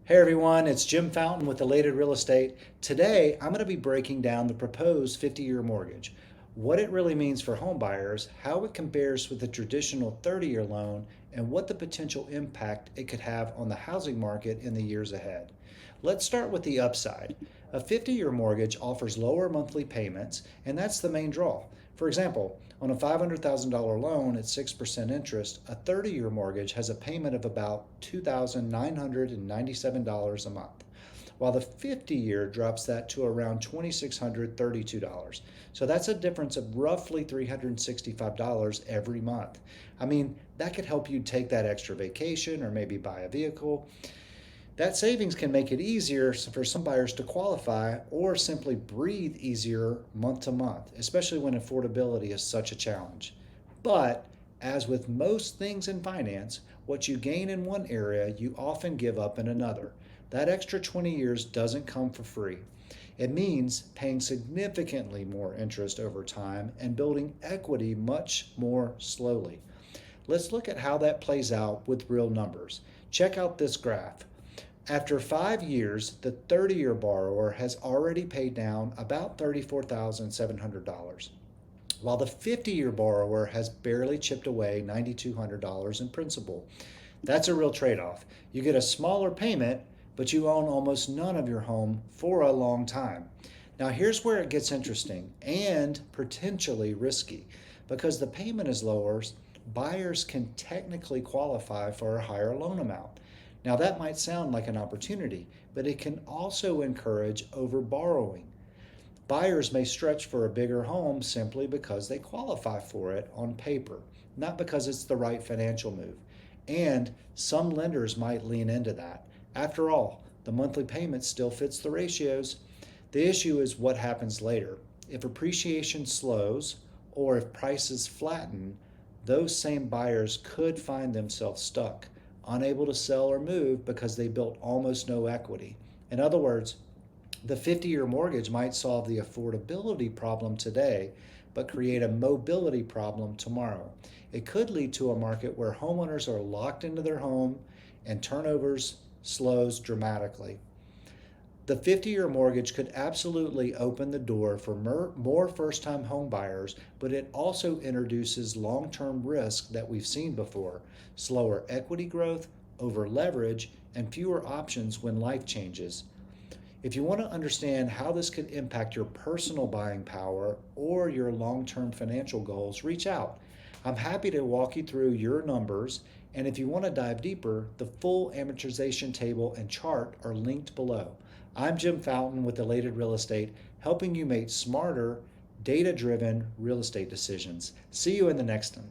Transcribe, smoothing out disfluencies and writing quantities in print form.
Hey everyone, it's Jim Fountain with Elated Real Estate. Today I'm going to be breaking down the proposed 50-year mortgage, what it really means for home buyers, how it compares with the traditional 30-year loan, and what the potential impact it could have on the housing market in the years ahead. Let's start with the upside. A 50-year mortgage offers lower monthly payments, and that's the main draw. For example, on a $500,000 loan at 6% interest, a 30-year mortgage has a payment of about $2,997 a month, while the 50-year drops that to around $2,632. So that's a difference of roughly $365 every month. I mean, that could help you take that extra vacation or maybe buy a vehicle. That savings can make it easier for some buyers to qualify or simply breathe easier month to month, especially when affordability is such a challenge. But as with most things in finance, what you gain in one area, you often give up in another. That extra 20 years doesn't come for free. It means paying significantly more interest over time and building equity much more slowly. Let's look at how that plays out with real numbers. Check out this graph. After 5 years, the 30-year borrower has already paid down about $34,700, while the 50-year borrower has barely chipped away $9,200 in principal. That's a real trade off. You get a smaller payment, but you own almost none of your home for a long time. Now, here's where it gets interesting and potentially risky. Because the payment is lower, buyers can technically qualify for a higher loan amount. Now, that might sound like an opportunity, but it can also encourage overborrowing. Buyers may stretch for a bigger home simply because they qualify for it on paper, not because it's the right financial move. And some lenders might lean into that. After all, the monthly payment still fits the ratios. The issue is what happens later. If appreciation slows or if prices flatten, those same buyers could find themselves stuck, unable to sell or move because they built almost no equity. In other words, the 50-year mortgage might solve the affordability problem today, but create a mobility problem tomorrow. It could lead to a market where homeowners are locked into their home and turnovers slows dramatically. The 50-year mortgage could absolutely open the door for more first-time home buyers, but it also introduces long-term risk that we've seen before: slower equity growth, over leverage, and fewer options when life changes. If you want to understand how this could impact your personal buying power or your long-term financial goals, reach out. I'm happy to walk you through your numbers, and if you want to dive deeper, the full amortization table and chart are linked below. I'm Jim Fountain with Elated Real Estate, helping you make smarter, data-driven real estate decisions. See you in the next one.